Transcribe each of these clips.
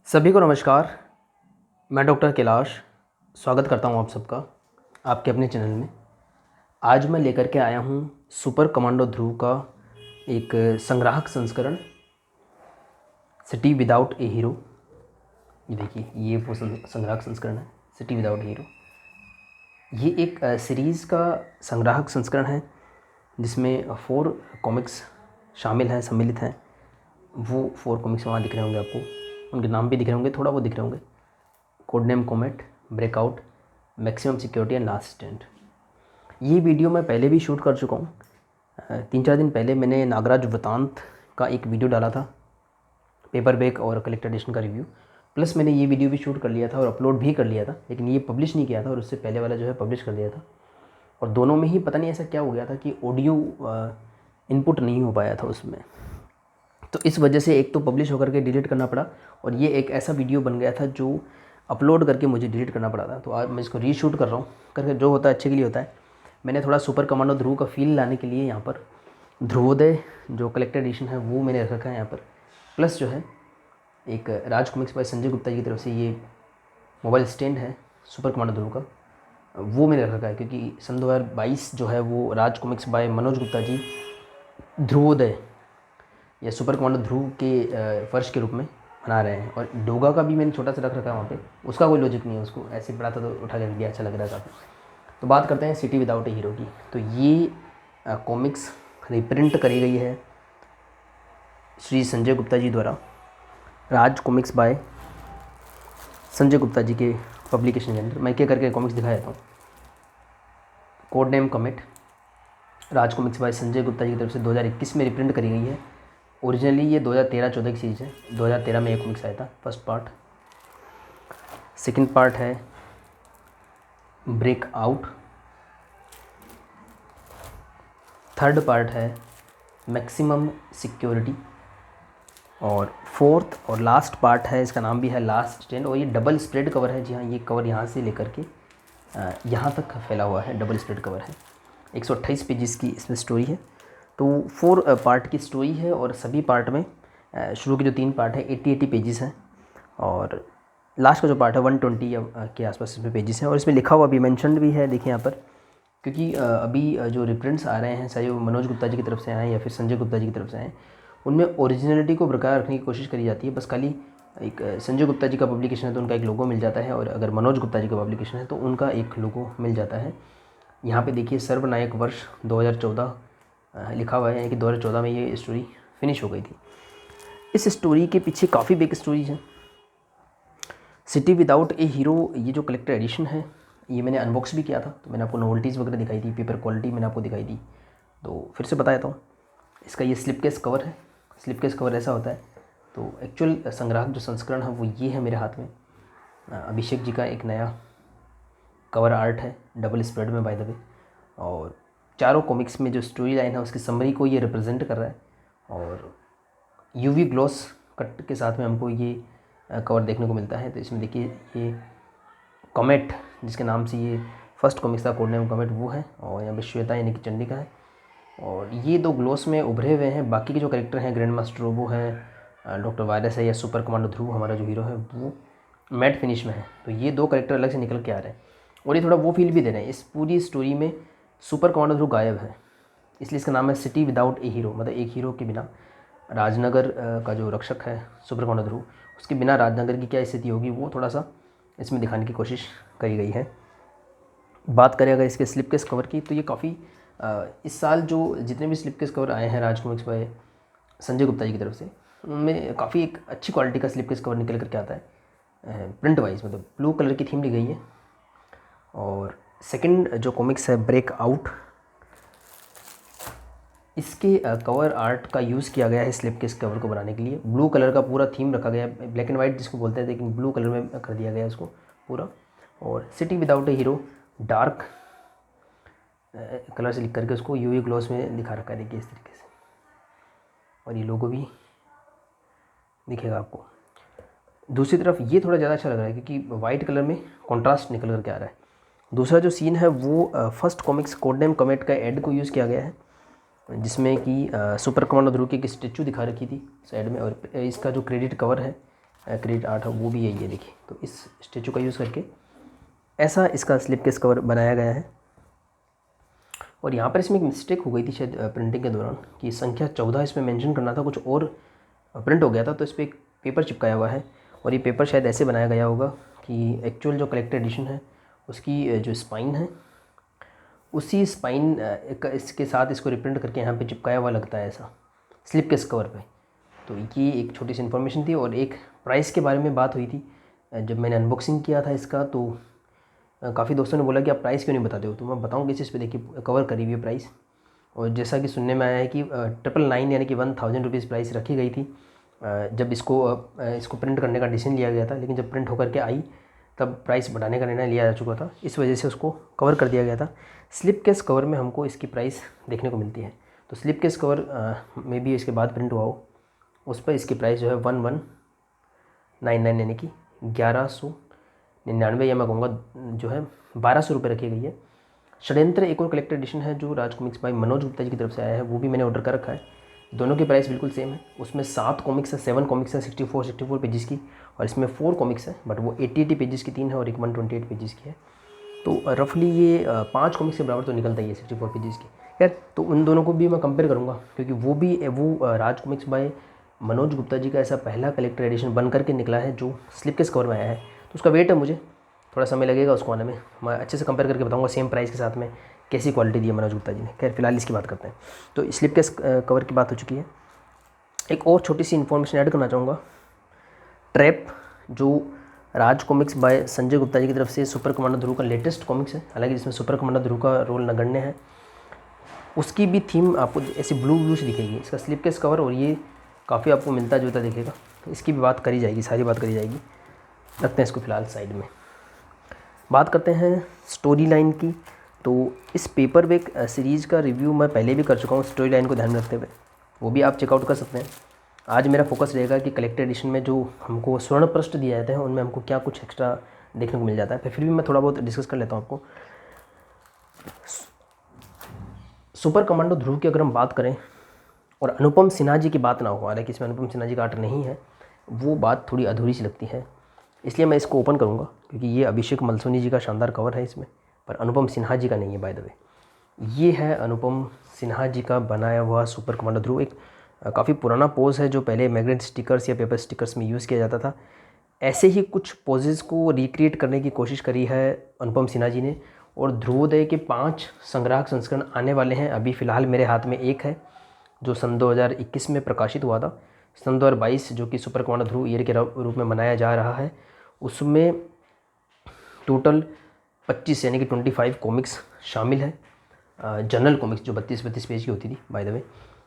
सभी को नमस्कार। मैं डॉक्टर कैलाश स्वागत करता हूं आप सबका आपके अपने चैनल में। आज मैं लेकर के आया हूं सुपर कमांडो ध्रुव का एक संग्राहक संस्करण, सिटी विदाउट ए हीरो। ये देखिए, ये वो संग्राहक संस्करण है, सिटी विदाउट हीरो। ये एक सीरीज़ का संग्राहक संस्करण है जिसमें 4 कॉमिक्स शामिल हैं, सम्मिलित हैं। वो 4 कॉमिक्स वहाँ दिख रहे होंगे आपको, उनके नाम भी दिख रहे होंगे, थोड़ा वो दिख रहे होंगे। Code name comet, breakout, maximum security and last stand. ये वीडियो मैं पहले भी शूट कर चुका हूँ। 3-4 दिन पहले मैंने नागराज वृतांत का एक वीडियो डाला था, पेपर बैक और कलेक्टर एडिशन का रिव्यू। प्लस मैंने ये वीडियो भी शूट कर लिया था और अपलोड भी कर लिया था, लेकिन ये पब्लिश नहीं किया था और उससे पहले वाला जो है पब्लिश कर दिया था। और दोनों में ही पता नहीं ऐसा क्या हो गया था कि ऑडियो इनपुट नहीं हो पाया था उसमें, तो इस वजह से एक तो पब्लिश होकर के डिलीट करना पड़ा, और ये एक ऐसा वीडियो बन गया था जो अपलोड करके मुझे डिलीट करना पड़ा था। तो आज मैं इसको रीशूट कर रहा हूँ, करके जो होता है अच्छे के लिए होता है। मैंने थोड़ा सुपर कमांडो ध्रुव का फील लाने के लिए यहाँ पर ध्रुवोदय जो कलेक्टर एडिशन है वो मैंने रखा है यहाँ पर। प्लस जो है एक राज कॉमिक्स बाय संजय गुप्ता जी की तरफ से ये मोबाइल स्टैंड है सुपर कमांडो ध्रुव का, वो मैंने रखा है क्योंकि सन 2022 जो है वो राज कॉमिक्स बाय मनोज गुप्ता जी ध्रुवोदय या सुपर कमांडो ध्रुव के वर्ष के रूप में बना रहे हैं। और डोगा का भी मैंने छोटा सा रख रखा है वहाँ पे, उसका कोई लॉजिक नहीं है, उसको ऐसे पड़ा था तो उठा कर दिया, अच्छा लग रहा है काफ़ी। तो बात करते हैं सिटी विदाउट ए हीरो की। तो ये कॉमिक्स रिप्रिंट करी गई है श्री संजय गुप्ता जी द्वारा, राज कॉमिक्स बाय संजय गुप्ता जी के पब्लिकेशन के अंदर। मैं क्या करके कॉमिक्स दिखा देता हूँ। Code name Comet, Raj comics by Sanjay Gupta ji की तरफ से 2021 में रिप्रिंट करी गई है। ओरिजिनली ये 2013-14 की सीरीज़ है। 2013 में एक कॉमिक्स आया था, फर्स्ट पार्ट। सेकंड पार्ट है ब्रेक आउट। थर्ड पार्ट है मैक्सिमम सिक्योरिटी। और फोर्थ और लास्ट पार्ट है, इसका नाम भी है लास्ट स्टैंड। और ये डबल स्प्रेड कवर है। जी हाँ, ये कवर यहाँ से लेकर के यहाँ तक फैला हुआ है, डबल स्प्रेड कवर है। 128 पेजेस की इसमें स्टोरी है। तो 4 पार्ट की स्टोरी है और सभी पार्ट में शुरू के जो 3 पार्ट है 80 पेजेस हैं, और लास्ट का जो पार्ट है 120 के आसपास इसमें पेजेस हैं। और इसमें लिखा हुआ भी, मैंशनड भी है, देखिए यहाँ पर। क्योंकि अभी जो रिप्रिंट्स आ रहे हैं, चाहे वो मनोज गुप्ता जी की तरफ से आए या फिर संजय गुप्ता जी की तरफ से आए, उनमें ओरिजिनलिटी को बरकरार रखने की कोशिश करी जाती है। बस खाली एक संजय गुप्ता जी का पब्लिकेशन है तो उनका एक लोगो मिल जाता है, और अगर मनोज गुप्ता जी का पब्लिकेशन है तो उनका एक लोगो मिल जाता है। यहाँ पे देखिए सर्वनायक वर्ष 2014 लिखा हुआ है कि 2014 में ये स्टोरी फिनिश हो गई थी। इस स्टोरी के पीछे काफ़ी बिग स्टोरी है। सिटी विदाउट ए हीरो, ये जो कलेक्टर एडिशन है, ये मैंने अनबॉक्स भी किया था, तो मैंने आपको नोवेल्टीज़ वगैरह दिखाई थी, पेपर क्वालिटी मैंने आपको दिखाई दी। तो फिर से बता देता हूँ, इसका ये स्लिप केस कवर है। स्लिप केस कवर ऐसा होता है। तो एक्चुअल संग्राहक जो संस्करण है वो ये है मेरे हाथ में। अभिषेक जी का एक नया कवर आर्ट है, डबल स्प्रेड में बाय द वे। और चारों कॉमिक्स में जो स्टोरी लाइन है उसकी समरी को ये रिप्रेजेंट कर रहा है। और यूवी ग्लॉस कट के साथ में हमको ये कवर देखने को मिलता है। तो इसमें देखिए ये कॉमेट, जिसके नाम से ये फर्स्ट कॉमिक्स था, कोड नेम कॉमेट, वो है। और यहाँ पे श्वेता यानी कि चंडिका है। और ये 2 ग्लॉस में उभरे हुए हैं। बाकी के जो कैरेक्टर हैं, ग्रैंड मास्टर रोबो है, डॉक्टर वायरस है, या सुपर कमांडो ध्रुव हमारा जो हीरो है वो मैट फिनिश में है। तो ये 2 कैरेक्टर अलग से निकल के आ रहे हैं और ये थोड़ा वो फील भी दे रहे हैं। इस पूरी स्टोरी में सुपर कमांडो ध्रुव गायब है, इसलिए इसका नाम है सिटी विदाउट ए हीरो। मतलब एक हीरो के बिना, राजनगर का जो रक्षक है सुपर कमांडो ध्रुव, उसके बिना राजनगर की क्या स्थिति होगी वो थोड़ा सा इसमें दिखाने की कोशिश करी गई है। बात करें अगर इसके स्लिप केस कवर की, तो ये काफ़ी इस साल जो जितने भी स्लिप केस कवर आए हैं राज कॉमिक्स बाय संजय गुप्ता जी की तरफ से, उनमें काफ़ी एक अच्छी क्वालिटी का स्लिप केस कवर निकल करके आता है। प्रिंट वाइज मतलब ब्लू कलर की थीम ली गई है। और सेकंड जो कॉमिक्स है ब्रेक आउट, इसके कवर आर्ट का यूज़ किया गया है स्लिप केस कवर को बनाने के लिए। ब्लू कलर का पूरा थीम रखा गया है, ब्लैक एंड वाइट जिसको बोलते हैं, लेकिन ब्लू कलर में कर दिया गया है इसको पूरा। और सिटी विदाउट ए हीरो डार्क कलर से लिख करके उसको यूवी ग्लॉस में दिखा रखा है, देखिए इस तरीके से। और ये लोगो भी दिखेगा आपको। दूसरी तरफ ये थोड़ा ज़्यादा अच्छा लग रहा है क्योंकि वाइट कलर में कॉन्ट्रास्ट निकल करके आ रहा है। दूसरा जो सीन है वो first comics code name comet का एड को यूज़ किया गया है, जिसमें कि सुपर कमांडो ध्रुव की एक स्टैचू दिखा रखी थी साइड में। और इसका जो क्रेडिट कवर है क्रिएट आर्ट है वो भी यही है, देखिए। तो इस स्टेचू का यूज़ करके ऐसा इसका स्लिप केस कवर बनाया गया है। और यहाँ पर इसमें एक मिस्टेक हो गई थी शायद प्रिंटिंग के दौरान, कि संख्या 14 इसमें मेंशन करना था, कुछ और प्रिंट हो गया था, तो इस पर एक पेपर चिपकाया हुआ है। और ये पेपर शायद ऐसे बनाया गया होगा कि एक्चुअल जो कलेक्टर एडिशन है उसकी जो स्पाइन है उसी स्पाइन इसके साथ इसको रिप्रिंट करके यहाँ पे चिपकाया हुआ लगता है ऐसा स्लिप केस कवर पे। तो ये एक छोटी सी इन्फॉर्मेशन थी। और एक प्राइस के बारे में बात हुई थी जब मैंने अनबॉक्सिंग किया था इसका, तो काफ़ी दोस्तों ने बोला कि आप प्राइस क्यों नहीं बताते हो, तो मैं बताऊँगा इस पे, देखिए कवर करी हुई है प्राइस। और जैसा कि सुनने में आया है कि 999 यानी कि 1000 रुपीज़ प्राइस रखी गई थी जब इसको प्रिंट करने का डिसीजन लिया गया था, लेकिन जब प्रिंट होकर के आई तब प्राइस बढ़ाने का निर्णय लिया जा चुका था, इस वजह से उसको कवर कर दिया गया था। स्लिप केस कवर में हमको इसकी प्राइस देखने को मिलती है। तो स्लिप केस कवर में भी इसके बाद प्रिंट हुआ हो, उस पर इसकी प्राइस जो है 1199 यानी कि 1199 या मैं कहूँगा जो है 1200 रुपये रखी गई है। षड्यंत्र एक और कलेक्टर एडिशन है जो राज कॉमिक्स बाय मनोज गुप्ता जी की तरफ से आया है, वो भी मैंने ऑर्डर कर रखा है। दोनों की प्राइस बिल्कुल सेम है। उसमें 7 कॉमिक्स है, 7 कॉमिक्स है 64 पेजेस की, और इसमें 4 कॉमिक्स है, बट वो 80 पेजेस की 3 है और एक 128 पेजेस की है। तो रफली ये 5 कॉमिक्स के बराबर तो निकलता ही है 64 पेजेस की। खैर, तो उन दोनों को भी मैं कंपेयर करूँगा, क्योंकि वो राज कॉमिक्स बाय मनोज गुप्ता जी का ऐसा पहला कलेक्टर एडिशन बन करके निकला है जो स्लिप केस कवर में आया है। तो उसका वेट है, मुझे थोड़ा समय लगेगा उसको आने में, मैं अच्छे से कंपेयर करके बताऊंगा सेम प्राइस के साथ में कैसी क्वालिटी दी है मनोज गुप्ता जी ने। खैर, फिलहाल इसकी बात करते हैं। तो स्लिप केस कवर की बात हो चुकी है। एक और छोटी सी इन्फॉर्मेशन ऐड करना चाहूँगा। ट्रैप जो राज कॉमिक्स बाय संजय गुप्ता जी की तरफ से सुपर कमांडो ध्रुव का लेटेस्ट कॉमिक्स है, हालांकि जिसमें सुपर कमांडो ध्रुव का रोल नगण्य है, उसकी भी थीम आपको ऐसी ब्लू से दिखेगी इसका स्लिप केस कवर, और ये काफ़ी आपको मिलता जुलता दिखेगा। तो इसकी भी बात करी जाएगी, सारी बात करी जाएगी। रखते हैं इसको फिलहाल साइड में। बात करते हैं स्टोरी लाइन की। तो इस पेपरवेक सीरीज़ का रिव्यू मैं पहले भी कर चुका हूँ स्टोरी लाइन को ध्यान में रखते हुए, वो भी आप चेकआउट कर सकते हैं। आज मेरा फोकस रहेगा कि कलेक्टर एडिशन में जो हमको स्वर्ण पृष्ठ दिए जाते हैं उनमें हमको क्या कुछ एक्स्ट्रा देखने को मिल जाता है। फिर भी मैं थोड़ा बहुत डिस्कस कर लेता हूँ आपको। सुपर कमांडो ध्रुव की अगर हम बात करें और अनुपम सिन्हा जी की बात ना हो, हालांकि इसमें अनुपम सिन्हा जी का आर्ट नहीं है, वो बात थोड़ी अधूरी सी लगती है, इसलिए मैं इसको ओपन करूँगा, क्योंकि ये अभिषेक मलसोनी जी का शानदार कवर है इसमें, पर अनुपम सिन्हा जी का नहीं है बाय द वे। ये है अनुपम सिन्हा जी का बनाया हुआ सुपर कमांडो ध्रुव। एक काफ़ी पुराना पोज है जो पहले मैग्नेट स्टिकर्स या पेपर स्टिकर्स में यूज़ किया जाता था। ऐसे ही कुछ पोजेज़ को रिक्रिएट करने की कोशिश करी है अनुपम सिन्हा जी ने। और ध्रुवोदय के 5 संग्राहक संस्करण आने वाले हैं। अभी फ़िलहाल मेरे हाथ में एक है जो सन 2021 में प्रकाशित हुआ था। सन 2022 जो कि सुपर कमांडो ध्रुव ईयर के रूप में मनाया जा रहा है, उसमें टोटल 25 यानी कि 25 कॉमिक्स शामिल है। जनरल कॉमिक्स जो 32 पेज की होती थी बाय द वे।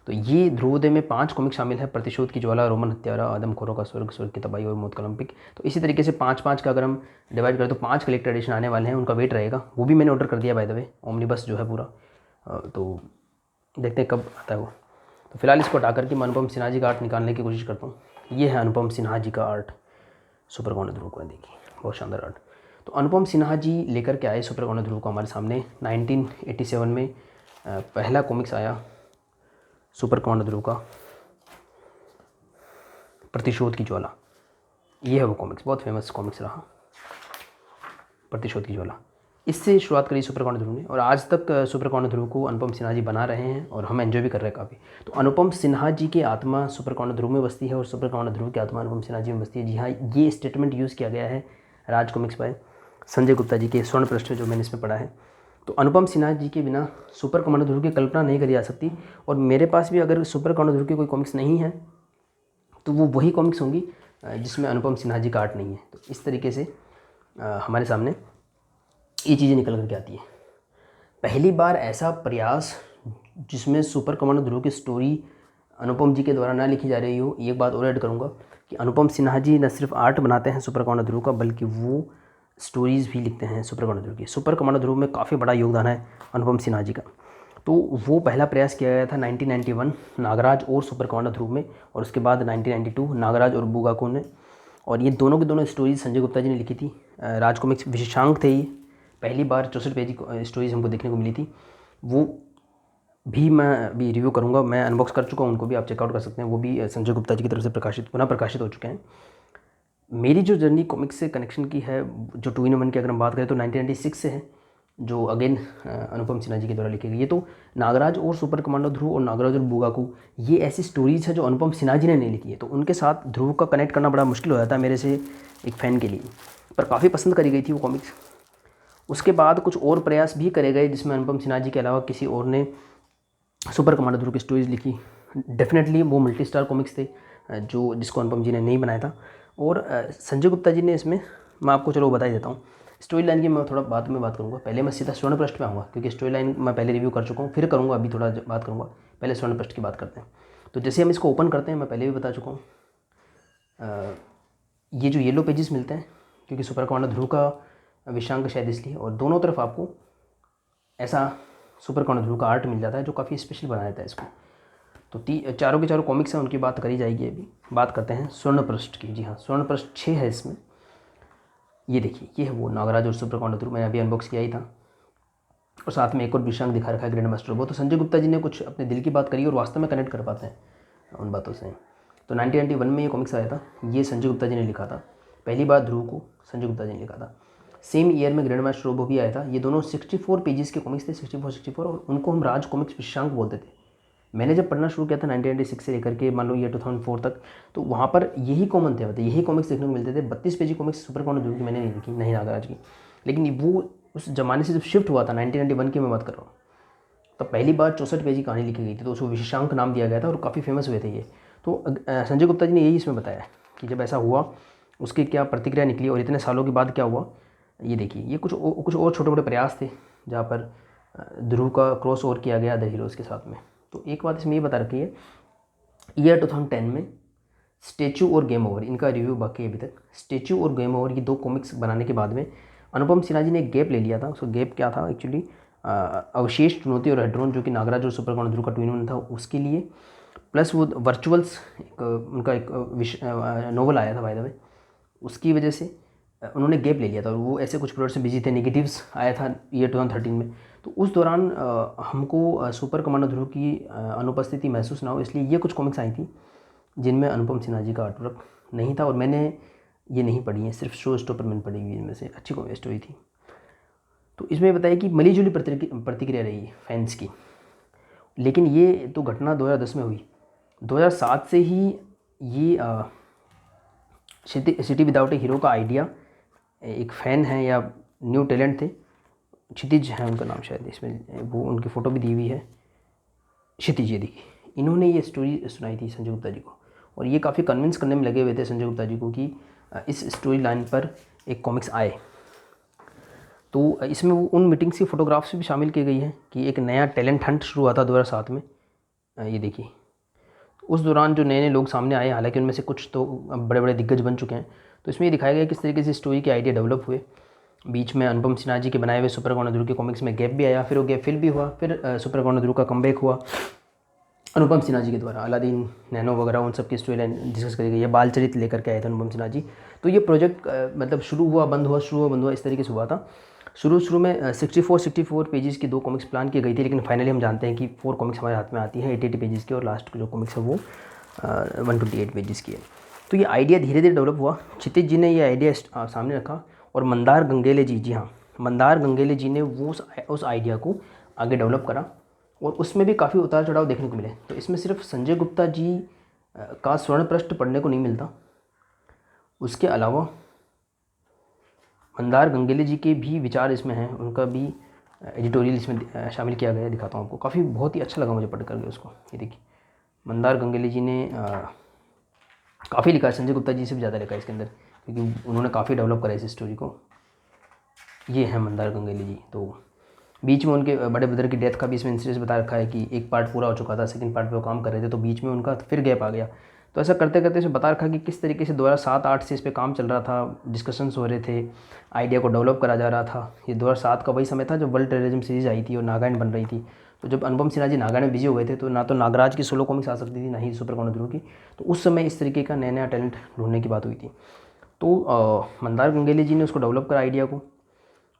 तो ये ध्रुवोदय में 5 कॉमिक्स शामिल है। प्रतिशोध की ज्वाला, रोमन हत्यारा, आदमखोरों का स्वर्ग, स्वर्ग की तबाही और मौत का ओलंपिक। तो इसी तरीके से 5-5 का अगर हम डिवाइड करें तो 5 कलेक्टर एडिशन आने वाले हैं, उनका वेट रहेगा। वो भी मैंने ऑर्डर कर दिया बाय द वे, ओमनीबस जो है पूरा। तो देखते हैं कब आता है वो। तो फिलहाल इसको हटा करके मैं अनुपम सिन्हा जी का आर्ट निकालने की कोशिश करता हूँ। ये है अनुपम सिन्हा जी का आर्ट सुपर कमांडो ध्रुव का, देखिए बहुत शानदार आर्ट। तो अनुपम सिन्हा जी लेकर के आए सुपर कमांडो ध्रुव को हमारे सामने। 1987 में पहला कॉमिक्स आया सुपर कमांडो ध्रुव का, प्रतिशोध की ज्वाला। ये है वो कॉमिक्स, बहुत फेमस कॉमिक्स रहा प्रतिशोध की ज्वाला। इससे शुरुआत करी सुपर कमांडो ध्रुव ने, और आज तक सुपर कमांडो ध्रुव को अनुपम सिन्हा जी बना रहे हैं और हम एंजॉय भी कर रहे हैं काफ़ी। तो अनुपम सिन्हा जी की आत्मा सुपर कमांडो ध्रुव में बसती है और सुपर कमांडो ध्रुव की आत्मा अनुपम सिन्हा जी में बसती है। जी हाँ, ये स्टेटमेंट यूज़ किया गया है राज कॉमिक्स बाय संजय गुप्ता जी के स्वर्ण पृष्ठ जो मैंने इसमें पढ़ा है। तो अनुपम सिन्हा जी के बिना सुपर कमांडो ध्रुव की कल्पना नहीं करी जा सकती। और मेरे पास भी अगर सुपर कमांडो ध्रुव की कोई कॉमिक्स नहीं है तो वो वही कॉमिक्स होंगी जिसमें अनुपम सिन्हा जी का आर्ट नहीं है। तो इस तरीके से हमारे सामने ये चीज़ें निकल करके आती है। पहली बार ऐसा प्रयास जिसमें सुपर कमांडो ध्रुव की स्टोरी अनुपम जी के द्वारा ना लिखी जा रही हो। एक बात और ऐड करूँगा कि अनुपम सिन्हा जी न सिर्फ आर्ट बनाते हैं सुपर कमांडो ध्रुव का, बल्कि वो स्टोरीज़ भी लिखते हैं सुपर कमांडो ध्रुव की। सुपर कमांडो ध्रुव में काफ़ी बड़ा योगदान है अनुपम सिन्हा जी का। तो वो पहला प्रयास किया गया था 1991 नागराज और सुपर कमांडो ध्रुव में, और उसके बाद 1992 नागराज और बुगाको ने। और ये दोनों की दोनों स्टोरीज संजय गुप्ता जी ने लिखी थी। राज कॉमिक्स विशेषांक थे ये, पहली बार 64 पेज की स्टोरीज हमको देखने को मिली थी। वो भी मैं अभी रिव्यू करूँगा, मैं अनबॉक्स कर चुका हूँ, उनको भी आप चेकआउट कर सकते हैं। वो भी संजय गुप्ता जी की तरफ से पुनः प्रकाशित हो चुके हैं। मेरी जो जर्नी कॉमिक्स से कनेक्शन की है, जो 2-in-1 की अगर हम बात करें तो 1996 से है, जो अगेन अनुपम सिन्हा जी के द्वारा लिखी गई। ये तो नागराज और सुपर कमांडो ध्रुव और नागराज और बुगाकू, ये ऐसी स्टोरीज है जो अनुपम सिन्हा जी ने नहीं लिखी है, तो उनके साथ ध्रुव का कनेक्ट करना बड़ा मुश्किल हो जाता है मेरे से एक फ़ैन के लिए, पर काफ़ी पसंद करी गई थी वो कॉमिक्स। उसके बाद कुछ और प्रयास भी करे गए जिसमें अनुपम सिन्हा जी के अलावा किसी और ने सुपर कमांडो ध्रुव की स्टोरीज लिखी। डेफिनेटली वो मल्टी स्टार कॉमिक्स थे जो जिसको अनुपम जी ने नहीं बनाया था, और संजय गुप्ता जी ने इसमें, मैं आपको चलो बता ही देता हूँ। स्टोरी लाइन की मैं थोड़ा बाद में बात करूँगा, पहले मैं सीधा स्वर्ण पृष्ठ पे आऊँगा, क्योंकि स्टोरी लाइन मैं पहले रिव्यू कर चुका हूँ, फिर करूँगा, अभी थोड़ा बात करूँगा, पहले स्वर्ण पृष्ठ की बात करते हैं। तो जैसे हम इसको ओपन करते हैं, मैं पहले भी बता चुका हूँ, ये जो येलो पेजेस मिलते हैं, क्योंकि सुपर कमांडो ध्रुव का विषांक शायद इसलिए, और दोनों तरफ आपको ऐसा सुपर कमांडो ध्रुव का आर्ट मिल जाता है जो काफ़ी स्पेशल बना देता है इसको। तो चारों के चारों कॉमिक्स हैं, उनकी बात करी जाएगी। अभी बात करते हैं स्वर्ण पृष्ठ की। जी हाँ, स्वर्ण पृष्ठ 6 है इसमें। ये देखिए, ये है वो नागराज और सुपर कमांडो ध्रुव, मैंने अभी अनबॉक्स किया ही था, और साथ में एक और विषांक दिखा रखा है ग्रैंड मास्टर। वो तो संजय गुप्ता जी ने कुछ अपने दिल की बात करी और वास्तव में कनेक्ट कर पाते हैं उन बातों से। तो 1991 में ये कॉमिक्स आया था, ये संजय गुप्ता जी ने लिखा था, पहली बार ध्रुव को संजय गुप्ता जी ने लिखा था। सेम ईयर में ग्रैंड मास्टर रोबो भी आया था। ये दोनों 64 पेजेस के कॉमिक्स थे, 64, और उनको हम राज कॉमिक्स विषांक बोलते थे। मैंने जब पढ़ना शुरू किया था 1996 से लेकर के मान लो ये 2004 तक, तो वहाँ पर यही कॉमन थे, मतलब यही कॉमिक्स देखने को मिलते थे। 32 पेजी कॉमिक्स सुपर कमांडो ध्रुव की मैंने नहीं देखी, नहीं नागराज की, लेकिन वो उस ज़माने से जब शिफ्ट हुआ था 1991 की मैं बात कर रहा हूँ, तब पहली बार 64 पेजी कहानी लिखी गई थी, तो उसको विशेषांक नाम दिया गया था और काफ़ी फेमस हुए थे ये। तो संजय गुप्ता जी ने यही इसमें बताया कि जब ऐसा हुआ उसकी क्या प्रतिक्रिया निकली और इतने सालों के बाद क्या हुआ। ये देखिए, ये कुछ और छोटे मोटे प्रयास थे जहाँ पर ध्रुव का क्रॉस ओवर किया गया अदर हीरोज़ के साथ में। तो एक बात इसमें ये बता रखी है, ईयर 2010 में स्टैचू और गेम ओवर, इनका रिव्यू बाकी है अभी तक। स्टैचू और गेम ओवर, ये 2 कॉमिक्स बनाने के बाद में अनुपम सिन्हा जी ने एक गैप ले लिया था। उसका गैप क्या था एक्चुअली, अवशेष, चुनौती और हेड्रोन, जो कि नागराज और सुपर कमांडो ध्रुव का 2-in-1 था, उसके लिए, प्लस वो वर्चुअल्स उनका एक नोवेल आया था बाय द वे, उसकी वजह से उन्होंने गैप ले लिया था और वो ऐसे कुछ प्रोजेक्ट्स में बिजी थे। नेगेटिव्स आया था ईयर 2013 में, तो उस दौरान हमको सुपर कमांडो ध्रुव की अनुपस्थिति महसूस ना हो, इसलिए ये कुछ कॉमिक्स आई थी जिनमें अनुपम सिन्हा जी का आर्टवर्क नहीं था, और मैंने ये नहीं पढ़ी है, सिर्फ शो स्टॉपर मैंने पढ़ी हुई, इनमें से अच्छी स्टोरी थी। तो इसमें बताया कि मिली जुली प्रतिक्रिया रही फैंस की, लेकिन ये तो घटना 2010 में हुई। 2007 से ही ये सिटी विदाउट ए हीरो का आइडिया, एक फ़ैन है या न्यू टैलेंट थे, क्षितिज है उनका नाम शायद, इसमें वो उनकी फ़ोटो भी दी हुई है, क्षितिज, ये देखिए, इन्होंने ये स्टोरी सुनाई थी संजय गुप्ता जी को, और ये काफ़ी कन्विंस करने में लगे हुए थे संजय गुप्ता जी को कि इस स्टोरी लाइन पर एक कॉमिक्स आए। तो इसमें वो उन मीटिंग्स की फ़ोटोग्राफ्स भी शामिल की गई हैं कि एक नया टैलेंट हंट शुरू हुआ था 2007 में। ये देखिए, उस दौरान जो नए नए लोग सामने आए, हालांकि उनमें से कुछ तो बड़े बड़े दिग्गज बन चुके हैं, तो इसमें ये दिखाया गया किस तरीके से स्टोरी के आइडिया डेवलप हुए। बीच में अनुपम सिन्हा जी के बनाए हुए सुपर कमांडो ध्रुव के कॉमिक्स में गैप भी आया, फिर वो गैप फिल भी हुआ, फिर सुपर कमांडो ध्रुव का कमबैक हुआ अनुपम सिन्हा जी के द्वारा। अलादीन, नैनो वगैरह उन सब की स्टोरी लाइन डिस्कस करी गई है, बाल चरित्र लेकर के आए थे अनुपम सिन्हा जी। तो ये प्रोजेक्ट मतलब शुरू हुआ बंद हुआ, शुरू हुआ बंद हुआ, इस तरीके से हुआ था। शुरू में 64 पेजेस की 2 कॉमिक्स प्लान की गई थी, लेकिन फाइनली हम जानते हैं कि 4 कॉमिक्स हमारे हाथ में आती है 80 पेजेस की, और लास्ट जो कॉमिक्स है वो 128 पेजेस की है। तो ये आइडिया धीरे धीरे डेवलप हुआ। क्षितिज जी ने ये आइडिया सामने रखा, और मंदार गंगेले जी, जी हाँ, मंदार गंगेले जी ने वो उस आइडिया को आगे डेवलप करा, और उसमें भी काफ़ी उतार चढ़ाव देखने को मिले। तो इसमें सिर्फ संजय गुप्ता जी का स्वर्ण पृष्ठ पढ़ने को नहीं मिलता, उसके अलावा मंदार गंगेले जी के भी विचार इसमें हैं, उनका भी एडिटोरियल इसमें शामिल किया गया है। दिखाता हूँ आपको, काफ़ी बहुत ही अच्छा लगा मुझे पढ़ करके उसको। ये देखिए, मंदार गंगेले जी ने काफ़ी लिखा है, संजय गुप्ता जी से भी ज़्यादा लिखा है इसके अंदर, क्योंकि उन्होंने काफ़ी डेवलप करा इस स्टोरी को। ये है मंदार गंगेले जी। तो बीच में उनके बड़े ब्रदर की डेथ का भी इसमें इंसिडेंस बता रखा है कि एक पार्ट पूरा हो चुका था, सेकंड पार्ट पे वो काम कर रहे थे, तो बीच में उनका फिर गैप आ गया। तो ऐसा करते करते इसमें बता रखा कि किस तरीके से 2007-8 से इस पे काम चल रहा था, डिस्कशंस हो रहे थे, आइडिया को डेवलप करा जा रहा था। ये 2007 का वही समय था जब वर्ल्ड टेररिज्म सीरीज़ आई थी और नागालैंड बन रही थी। तो जब अनुपम सिन्हा जी नागालैंड में बिजी हो गए थे, तो ना तो नागराज की सोलो कॉमिक्स आ सकती थी, ना ही सुपर कमांडो ध्रुव की। तो उस समय इस तरीके का नया नया टैलेंट ढूंढने की बात हुई थी। तो मंदार गंगेले जी ने उसको डेवलप करा आइडिया को,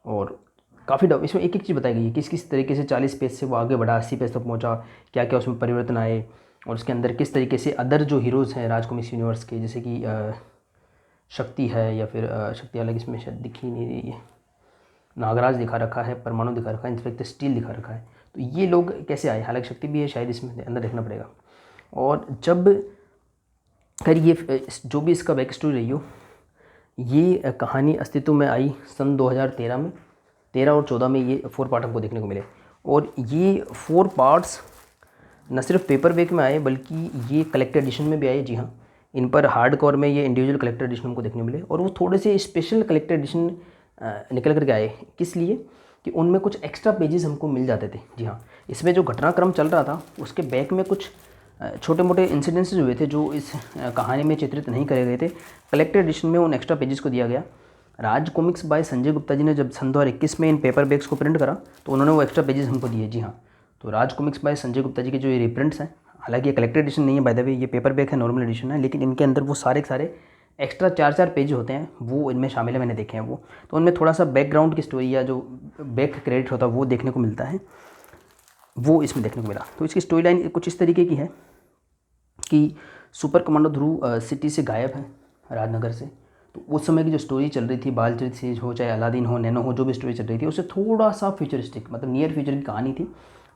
और काफ़ी इसमें एक एक चीज़ बताई गई है, किस किस तरीके से 40 पेज से वो आगे बढ़ा, 80 पेज तक पहुंचा, क्या क्या उसमें परिवर्तन आए, और उसके अंदर किस तरीके से अदर जो हीरोज़ हैं राज कॉमिक्स यूनिवर्स के, जैसे कि शक्ति है, या फिर शक्ति अलग इसमें शायद दिख ही नहीं रही है, नागराज दिखा रखा है, परमाणु दिखा रखा है, इंस्पेक्टर स्टील दिखा रखा है। तो ये लोग कैसे आए, हालांकि शक्ति भी है शायद इसमें, अंदर देखना पड़ेगा। और जब खैर ये जो भी इसका बैक स्टोरी रही हो, ये कहानी अस्तित्व में आई सन 2013 में, 13 और 14 में ये 4 पार्ट हमको देखने को मिले। और ये 4 पार्ट्स न सिर्फ पेपर बैक में आए बल्कि ये कलेक्टर एडिशन में भी आए। जी हाँ, इन पर हार्ड कवर में ये इंडिविजुअल कलेक्टर एडिशन हमको देखने मिले, और वो थोड़े से स्पेशल कलेक्टर एडिशन निकल करके आए। किस लिए कि उनमें कुछ एक्स्ट्रा पेजेस हमको मिल जाते थे। जी हाँ, इसमें जो घटनाक्रम चल रहा था उसके बैक में कुछ छोटे मोटे इंसिडेंट्स हुए थे जो इस कहानी में चित्रित नहीं करे गए थे। कलेक्टर एडिशन में उन एक्स्ट्रा पेजेस को दिया गया। राज कॉमिक्स बाय संजय गुप्ता जी ने जब सन 2021 में इन पेपर बैग्स को प्रिंट करा तो उन्होंने वो एक्स्ट्रा पेजेस हमको दिए। जी हाँ, तो राज कॉमिक्स बाय संजय गुप्ता जी के जो ये रिप्रिंट्स हैं, हालांकि ये कलेक्टर एडिशन नहीं है बाय द वे, ये पेपर बैग है, नॉर्मल एडिशन है, लेकिन इनके अंदर वो सारे के सारे एक्स्ट्रा 4-4 पेज होते हैं, वो इनमें शामिल है, मैंने देखे हैं वो। तो उनमें थोड़ा सा बैकग्राउंड की स्टोरी या जो बैक क्रेडिट होता है वो देखने को मिलता है, वो इसमें देखने को मिला। तो इसकी स्टोरी लाइन कुछ इस तरीके की है कि सुपर कमांडो ध्रुव सिटी से गायब है, राजनगर से। तो उस समय की जो स्टोरी चल रही थी, बालचरित सीरीज हो चाहे अलादीन हो, नैनो हो, जो भी स्टोरी चल रही थी उससे थोड़ा सा फ्यूचरिस्टिक मतलब नियर फ्यूचर की कहानी थी,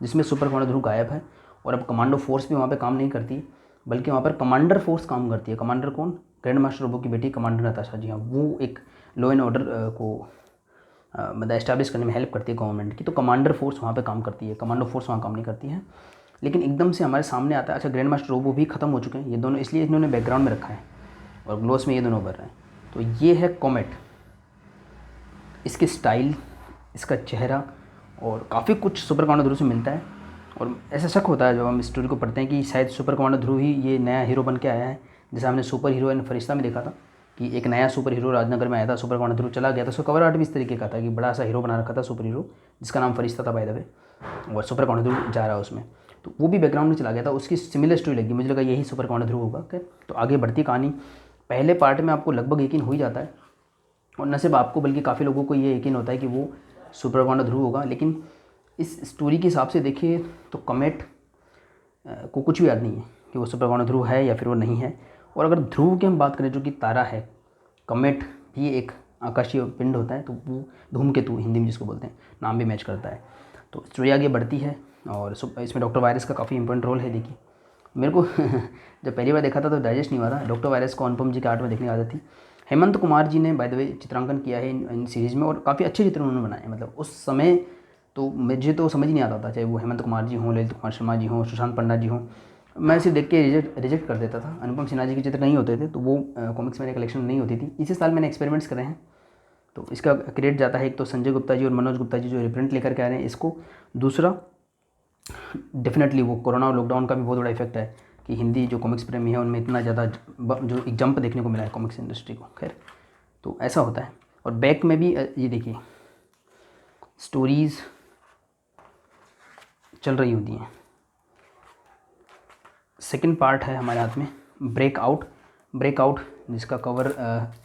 जिसमें सुपर कमांडो ध्रुव गायब है और अब कमांडो फोर्स भी वहाँ पे काम नहीं करती, बल्कि वहाँ पर कमांडर फोर्स काम करती है। कमांडर कौन? ग्रैंड मास्टर रोबो की बेटी कमांडर नताशा। जी हाँ, वो एक लॉ एंड ऑर्डर को मतलब एस्टैब्लिश करने में हेल्प करती है गवर्नमेंट की। तो कमांडर फोर्स वहाँ पे काम करती है, कमांडो फोर्स वहाँ काम नहीं करती है। लेकिन एकदम से हमारे सामने आता है, अच्छा ग्रैंड मास्टर रोबो भी खत्म हो चुके हैं ये दोनों, इसलिए इन्होंने बैकग्राउंड में रखा है और ग्लोस में ये दोनों उभर रहे हैं। तो ये है कॉमेट, इसकी स्टाइल, इसका चेहरा और काफ़ी कुछ सुपर कमांडो ध्रुव से मिलता है। और ऐसा शक होता है जब हम स्टोरी को पढ़ते हैं कि शायद सुपर कमांडो ध्रुव ही ये नया हीरो बन के आया है, जैसा हमने सुपर हीरो एंड फरिश्ता में देखा था कि एक नया सुपर हीरो राजनगर में आया था, सुपर कमांडो ध्रुव चला गया था। उसका कवर आर्ट भी इस तरीके का था कि बड़ा सा हीरो बना रखा था सुपर हीरो, जिसका नाम फरिश्ता था बाय द वे, और सुपर कमांडो ध्रुव जा रहा है उसमें। तो वो भी बैकग्राउंड में चला गया था, उसकी सिमिलर स्टोरी लगी, मुझे लगा यही सुपर कमांडो ध्रुव होगा। तो आगे बढ़ती कहानी, पहले पार्ट में आपको लगभग यकीन हो ही जाता है, और न सिर्फ आपको बल्कि काफ़ी लोगों को ये यकीन होता है कि वो सुपर कमांडो ध्रुव होगा। लेकिन इस स्टोरी के हिसाब से देखिए तो कॉमेट को कुछ भी याद नहीं है कि वो सुपर कमांडो ध्रुव है या फिर वो नहीं है। और अगर ध्रुव की हम बात करें जो कि तारा है, कॉमेट भी एक आकाशीय पिंड होता है, तो वो धूमकेतु हिंदी में जिसको बोलते हैं, नाम भी मैच करता है। तो स्टोरी आगे बढ़ती है और इसमें डॉक्टर वायरस का काफ़ी इंपॉर्टेंट रोल है। देखिए मेरे को जब पहली बार देखा था तो डाइजेस्ट नहीं हुआ था। डॉक्टर वायरस को अनुपम जी के आर्ट में देखने की आदत थी। हेमंत कुमार जी ने बाय द वे चित्रांकन किया है इन सीरीज़ में, और काफ़ी अच्छे चित्र उन्होंने बनाए। मतलब उस समय तो मुझे तो समझ ही नहीं आता था, चाहे वो हेमंत कुमार जी हों, ललित कुमार शर्मा जी हों, सुशांत पंडा जी हों, मैं इसे देख के रिजेक्ट कर देता था। अनुपम सिन्हा जी के चित्र नहीं होते थे तो वो कॉमिक्स मेरे कलेक्शन में नहीं होती थी। इसी साल मैंने एक्सपेरिमेंट्स करे हैं, तो इसका क्रेडिट जाता है एक तो संजय गुप्ता जी और मनोज गुप्ता जी जो रिप्रिंट लेकर के आ रहे हैं इसको। दूसरा डेफिनेटली वो कोरोना और लॉकडाउन का भी बहुत बड़ा इफेक्ट है कि हिंदी जो कॉमिक्स प्रेमी है उनमें इतना ज़्यादा जो एक जंप देखने को मिला है कॉमिक्स इंडस्ट्री को। खैर तो ऐसा होता है। और बैक में भी ये देखिए स्टोरीज़ चल रही होती हैं। सेकंड पार्ट है हमारे हाथ में ब्रेकआउट जिसका कवर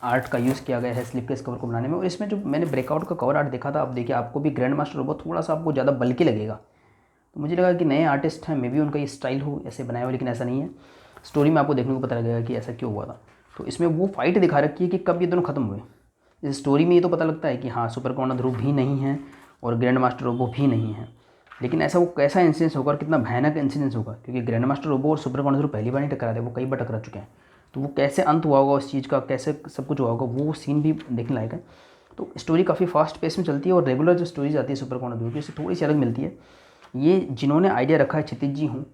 आर्ट का यूज़ किया गया है स्लिप केस कवर को बनाने में। और इसमें जो मैंने ब्रेकआउट का कवर आर्ट देखा था, अब देखिए आपको भी ग्रैंड मास्टर रोबो थोड़ा सा आपको ज़्यादा बल्कि लगेगा, तो मुझे लगा कि नए आर्टिस्ट हैं, मे बी उनका ये स्टाइल हो ऐसे बनाया हुआ, लेकिन ऐसा नहीं है। स्टोरी में आपको देखने को पता लगेगा कि ऐसा क्यों हुआ था। तो इसमें वो फाइट दिखा रखी है कि कब ये दोनों खत्म हुए। इस स्टोरी में ये तो पता लगता है कि हाँ सुपर कमांडो ध्रुव भी नहीं है और ग्रैंड मास्टर रोबो भी नहीं है, लेकिन ऐसा वो कैसा इंसिडेंस होगा और कितना भयानक इंसिडेंस होगा, क्योंकि ग्रैंड मास्टर रोबो और सुपर कमांडो ध्रुव पहली बार नहीं टकरा थे, वो कई बार टकरा चुके हैं। तो वो कैसे अंत हुआ होगा उस चीज़ का, कैसे सब कुछ हुआ होगा, वो सीन भी देखने लायक है। तो स्टोरी काफ़ी फास्ट पेस में चलती है और रेगुलर जो स्टोरीज आती है सुपर कमांडो ध्रुव की उससे थोड़ी सी अलग मिलती है। ये जिन्होंने आइडिया रखा है क्षितिज जी हूँ,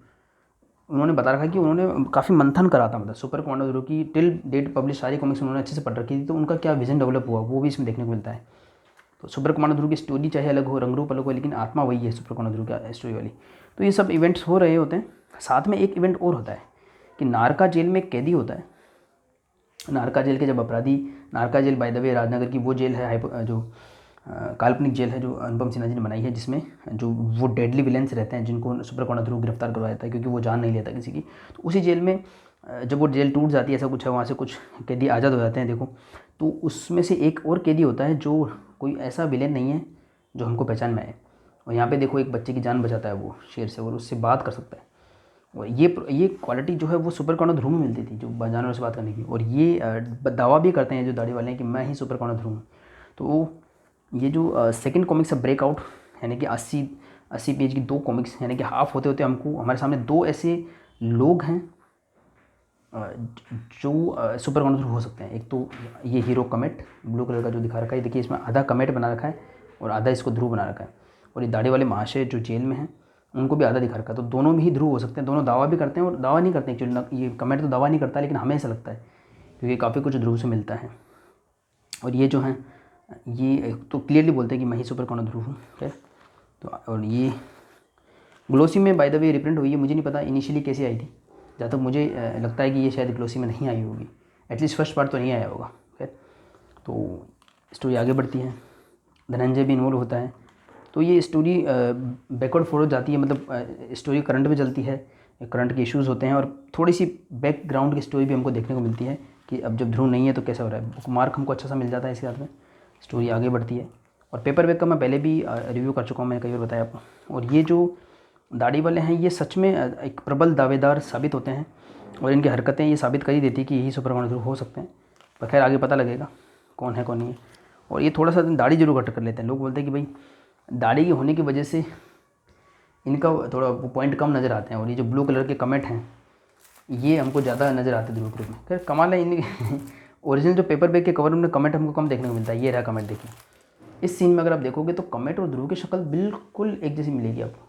उन्होंने बता रखा है कि उन्होंने काफ़ी मंथन करा था, मतलब सुपर कमांडो ध्रुव की टिल डेट पब्लिश सारी कॉमिक्स उन्होंने अच्छे से पढ़ रखी थी, तो उनका क्या विजन डेवलप हुआ वो भी इसमें देखने को मिलता है। तो सुपर कमांडो ध्रुव की स्टोरी चाहे अलग हो, रंग रूप अलग हो, लेकिन आत्मा वही है सुपर कमांडो ध्रुव की स्टोरी वाली। तो ये सब इवेंट्स हो रहे होते हैं। साथ में एक इवेंट और होता है कि नारका जेल में एक कैदी होता है। नारका जेल के जब अपराधी, Narka jail by the way Rajnagar की वो जेल है जो काल्पनिक जेल है जो अनुपम सिन्हा जी ने बनाई है, जिसमें जो वो डेडली विलेंस रहते हैं जिनको सुपर कमांडो ध्रुव गिरफ्तार करवाया था क्योंकि वो जान नहीं लेता किसी की। तो उसी जेल में जब वो जेल टूट जाती है, ऐसा कुछ है, वहाँ से कुछ कैदी आज़ाद हो जाते हैं। देखो तो उसमें से एक और कैदी होता है जो कोई ऐसा विलेन नहीं है जो हमको पहचान में आए, और यहाँ पे देखो एक बच्चे की जान बचाता है वो शेर से और उससे बात कर सकता है। और ये क्वालिटी जो है वो सुपर कमांडो ध्रुव में मिलती थी, जो जानवरों से बात करने की। और ये दावा भी करते हैं जो दाढ़ी वाले हैं कि मैं ही सुपर कमांडो ध्रुव हूँ। तो ये जो सेकंड कॉमिक्स है ब्रेकआउट, यानी कि 80 पेज की 2 कॉमिक्स, यानी कि हाफ होते होते हमको हमारे सामने 2 ऐसे लोग हैं जो सुपर कमांडो ध्रुव हो सकते हैं। एक तो ये हीरो कमेट ब्लू कलर का जो दिखा रखा है, देखिए इसमें आधा कमेट बना रखा है और आधा इसको ध्रुव बना रखा है। और ये दाढ़ी वाले महाशय जो जेल में हैं उनको भी आधा दिखा रखा है। तो दोनों भी ध्रुव हो सकते हैं। दोनों दावा भी करते हैं और दावा नहीं करते एक्चुअली, ये कमेट तो दावा नहीं करता, लेकिन हमें ऐसा लगता है क्योंकि काफ़ी कुछ ध्रुव से मिलता है। और ये जो हैं ये तो क्लियरली बोलते हैं कि मैं ही सुपर कमांडो ध्रुव हूँ। ठीक है, तो और ये ग्लोसी में बाय द वे रिप्रिंट हुई है, मुझे नहीं पता इनिशियली कैसे आई थी। जहाँ तक मुझे लगता है कि ये शायद ग्लोसी में नहीं आई होगी, एटलीस्ट फर्स्ट पार्ट तो नहीं आया होगा। ठीक है, तो स्टोरी आगे बढ़ती है, धनंजय भी इन्वॉल्व होता है। तो ये स्टोरी बैकवर्ड फॉरवर्ड जाती है, मतलब स्टोरी करंट में चलती है, करंट के इश्यूज़ होते हैं और थोड़ी सी बैकग्राउंड की स्टोरी भी हमको देखने को मिलती है कि अब जब ध्रुव नहीं है तो कैसा हो रहा है। बुक मार्क हमको अच्छा सा मिल जाता है इसके साथ में, स्टोरी आगे बढ़ती है। और पेपर बैक का मैं पहले भी रिव्यू कर चुका हूँ, मैंने कई बार बताया आपको। और ये जो दाढ़ी वाले हैं ये सच में एक प्रबल दावेदार साबित होते हैं और इनकी हरकतें ये साबित कर ही देती कि यही सुपर कमांडो ध्रुव हो सकते हैं। पर खैर आगे पता लगेगा कौन है कौन नहीं है। और ये थोड़ा सा दाढ़ी जरूर कट कर लेते हैं। लोग बोलते हैं कि भाई दाढ़ी की होने की वजह से इनका थोड़ा पॉइंट कम नज़र आते हैं। और ये जो ब्लू कलर के कमेंट हैं ये हमको ज़्यादा नज़र आते हैं ध्रुव ग्रुप में। खैर कमाल है, इन ओरिजिनल जो पेपर बैग के कवर में कमेंट हमको कम देखने को मिलता है। ये रहा कमेंट, देखिए इस सीन में अगर आप देखोगे तो कमेंट और ध्रुव की शक्ल बिल्कुल एक जैसी मिलेगी आपको,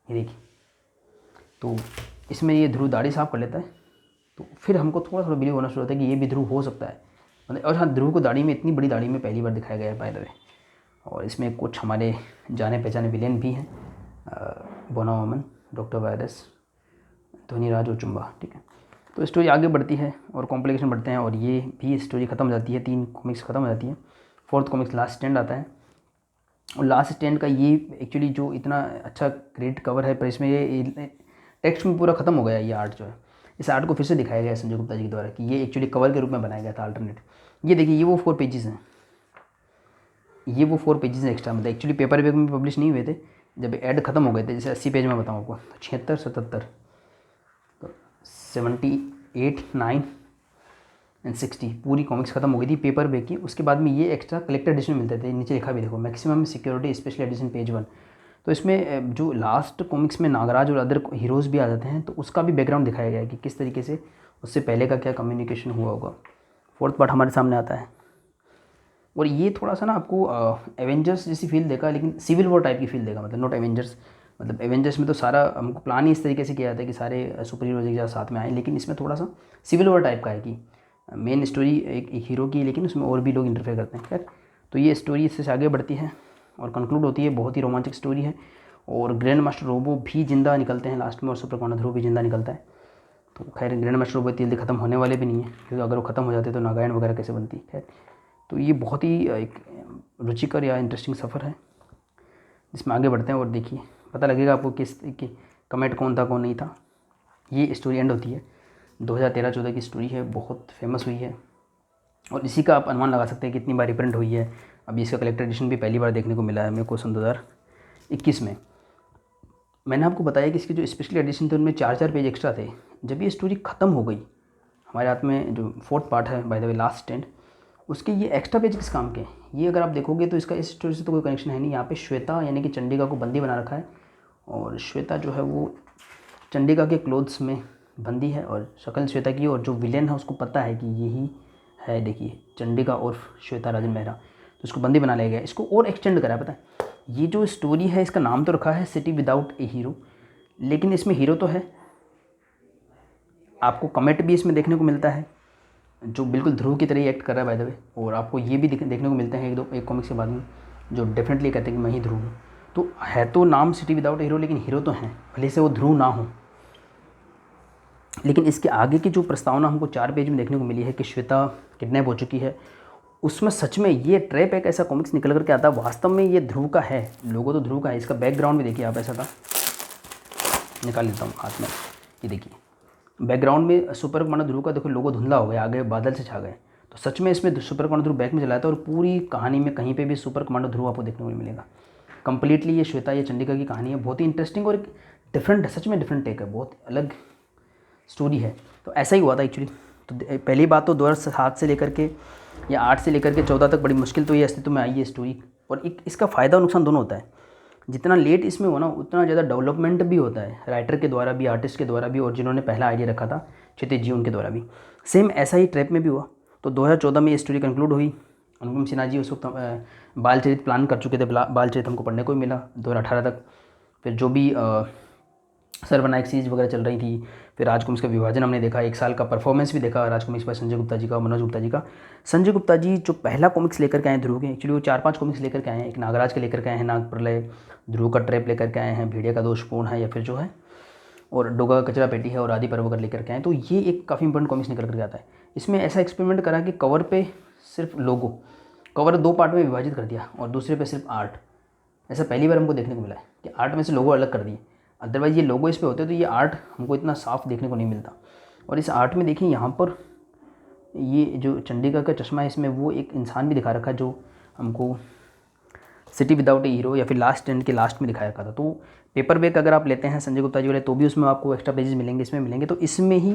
ये देखिए। तो इसमें ये ध्रुव दाढ़ी साफ कर लेता है तो फिर हमको थोड़ा थोड़ा बिलीव होना शुरू होता है कि ये भी ध्रुव हो सकता है। मतलब और हाँ, ध्रुव को दाढ़ी में, इतनी बड़ी दाढ़ी में पहली बार दिखाया गया है बाय द वे। और इसमें कुछ हमारे जाने पहचाने विलेन भी हैं, बोना वोमन, डॉक्टर वायरस, ध्वनिराज और चुम्बा। ठीक है, तो स्टोरी आगे बढ़ती है और कॉम्प्लिकेशन बढ़ते हैं और ये भी स्टोरी ख़त्म हो जाती है। 3 कॉमिक्स ख़त्म हो जाती है। 4th कॉमिक्स लास्ट स्टैंड आता है। और लास्ट स्टैंड का ये एक्चुअली जो इतना अच्छा ग्रेट कवर है, पर इसमें ये टेक्स्ट में पूरा ख़त्म हो गया ये आर्ट जो है। इस आर्ट को फिर से दिखाया गया है संजय गुप्ता जी के द्वारा कि ये एक्चुअली कवर के रूप में बनाया गया था अल्टरनेट। ये देखिए, ये वो 4 पेजेस हैं, ये वो 4 पेजेस हैं एक्स्ट्रा, मतलब एक्चुअली पेपर बैग में पब्लिश नहीं हुए थे। जब ऐड खत्म हो गए थे, जैसे 80 पेज में बताऊँ आपको, 76, 77, तो 78, 9 एंड 60 पूरी कॉमिक्स खत्म हो गई थी पेपर बैग की। उसके बाद में ये एक्स्ट्रा कलेक्टर एडिशन मिलते थे। नीचे लिखा भी देखो, maximum security special edition page 1। तो इसमें जो लास्ट कॉमिक्स में नागराज और अदर हीरोज़ भी आ जाते हैं, तो उसका भी बैकग्राउंड दिखाया गया है कि किस तरीके से उससे पहले का क्या कम्युनिकेशन हुआ होगा। 4th पार्ट हमारे सामने आता है। और ये थोड़ा सा ना आपको एवेंजर्स जैसी फील देगा, लेकिन सिविल वॉर टाइप की फील देगा। मतलब नॉट एवेंजर्स, मतलब एवेंजर्स में तो सारा हमको प्लान ही इस तरीके से किया जाता है कि सारे सुपर हीरोज एक साथ में आए, लेकिन इसमें थोड़ा सा सिविल वॉर टाइप का है कि मेन स्टोरी एक हीरो की, लेकिन उसमें और भी लोग इंटरफेयर करते हैं। खैर, तो ये स्टोरी इससे आगे बढ़ती है और कंक्लूड होती है। बहुत ही रोमांचक स्टोरी है और ग्रैंड मास्टर रोबो भी जिंदा निकलते हैं लास्ट में और सुपर कमांडो ध्रुव भी जिंदा निकलता है। तो खैर ग्रैंड मास्टर रोबो जल्दी ख़त्म होने वाले भी नहीं है, क्योंकि अगर वो ख़त्म हो जाते तो नागायण वगैरह कैसे बनती। खैर, तो ये बहुत ही एक रुचिकर या इंटरेस्टिंग सफ़र है जिसमें आगे बढ़ते हैं और देखिए पता लगेगा आपको किस कि कमेंट कौन था कौन नहीं था। ये स्टोरी एंड होती है। 2013-14 की स्टोरी है, बहुत फेमस हुई है और इसी का आप अनुमान लगा सकते हैं कितनी बार रिप्रिंट हुई है। अभी इसका कलेक्टर एडिशन भी पहली बार देखने को मिला है मेरे को सन 2021 में। मैंने आपको बताया कि इसके जो स्पेशल एडिशन थे उनमें 4-4 पेज एक्स्ट्रा थे। जब ये स्टोरी ख़त्म हो गई हमारे हाथ में, जो 4th पार्ट है bye the way last stand, उसके ये एक्स्ट्रा पेज किस काम के? ये अगर आप देखोगे तो इसका इस स्टोरी से तो कोई कनेक्शन है नहीं। यहाँ पे श्वेता यानी कि चंडिका को बंदी बना रखा है और श्वेता जो है वो चंडिका के क्लोथ्स में बंदी है और शक्ल श्वेता की, और जो विलेन है उसको पता है कि यही है, देखिए चंडिका और श्वेता राजन मेहरा, तो उसको बंदी बना लिया गया। इसको और एक्सटेंड करा है, पता है ये जो स्टोरी है इसका नाम तो रखा है सिटी विदाउट ए हीरो, लेकिन इसमें हीरो तो है। आपको कमेट भी इसमें देखने को मिलता है जो बिल्कुल ध्रुव की तरह ही एक्ट कर रहा है बाय द वे, और आपको ये भी देखने को मिलते हैं एक कॉमिक्स के बाद में जो डेफिनेटली कहते हैं कि मैं ही ध्रुव हूँ। तो है तो नाम सिटी विदाउट हीरो, लेकिन हीरो तो हैं, भले से वो ध्रुव ना हो। लेकिन इसके आगे की जो प्रस्तावना हमको 4 पेज में देखने को मिली है कि श्वेता किडनैप हो चुकी है, उसमें सच में ये ट्रैप एक ऐसा कॉमिक्स निकल करके आता है, वास्तव में ये ध्रुव का है, लोगो तो ध्रुव का है। इसका बैकग्राउंड भी देखिए आप, ऐसा था, निकाल लेता हूँ हाथ में, ये देखिए बैकग्राउंड में सुपर कमांडो ध्रुव का देखो लोगो धुंधला हो गया, आगे बादल से छा गए। तो सच में इसमें सुपर कमांडो ध्रुव बैक में चलाया था और पूरी कहानी में कहीं पे भी सुपर कमांडो ध्रुव आपको देखने को मिलेगा। कंप्लीटली ये श्वेता या चंडिका की कहानी है, बहुत ही इंटरेस्टिंग और एक डिफरेंट, सच में डिफरेंट टेक है, बहुत अलग स्टोरी है। तो ऐसा ही हुआ था एक्चुअली। तो पहली बात तो 2007 से लेकर के या 8 से लेकर के 14 तक बड़ी मुश्किल तो ये अस्तित्व में आई है स्टोरी। और एक इसका फ़ायदा और नुकसान दोनों होता है। जितना लेट इसमें हो ना उतना ज़्यादा डेवलपमेंट भी होता है, राइटर के द्वारा भी, आर्टिस्ट के द्वारा भी, और जिन्होंने पहला आइडिया रखा था क्षितिज जी उनके द्वारा भी। सेम ऐसा ही ट्रैप में भी हुआ। तो 2014 में ये स्टोरी कंक्लूड हुई। अनुपम सिन्हा जी उस वक्त बालचरित प्लान कर चुके थे, बालचरित हमको पढ़ने को ही मिला 2018 तक। फिर जो भी सर्वनायक सीरीज वगैरह चल रही थी, फिर राजकुमार का विभाजन हमने देखा, 1 साल का परफॉर्मेंस भी देखा राजकुमार पर संजय गुप्ता जी का, मनोज गुप्ता जी का। संजय गुप्ता जी जो पहला कॉमिक्स लेकर के आए ध्रुव के, एक्चुअली वो 4-5 कॉमिक्स लेकर के आए हैं। एक नागराज के लेकर के आए हैं, नाग प्रलय, ध्रुव का ट्रैप लेकर के आए हैं, भेड़िया का दोषपूर्ण है या फिर जो है, और डोगा कचरा पेटी है, और आदि पर्व वगैरह लेकर के आए। तो ये एक काफ़ी इंपॉर्टेंट कॉमिक्स निकल कर आता है। इसमें ऐसा एक्सपेरिमेंट करा कि कवर पे सिर्फ लोगो, कवर 2 पार्ट में विभाजित कर दिया, और दूसरे पे सिर्फ आर्ट। ऐसा पहली बार हमको देखने को मिला है कि आर्ट में से लोगो अलग कर दिए। अदरवाइज़ ये लोगो इस पे होते तो ये आर्ट हमको इतना साफ देखने को नहीं मिलता। और इस आर्ट में देखिए यहाँ पर ये जो चंडीगढ़ का चश्मा है, इसमें वो एक इंसान भी दिखा रखा है जो हमको सिटी विदाउट ए हीरो या फिर लास्ट स्टैंड के लास्ट में दिखाया रखा था। तो पेपर बैक अगर आप लेते हैं संजय गुप्ता जी वाले तो भी उसमें आपको एक्स्ट्रा पेजेस मिलेंगे, इसमें मिलेंगे। तो इसमें ही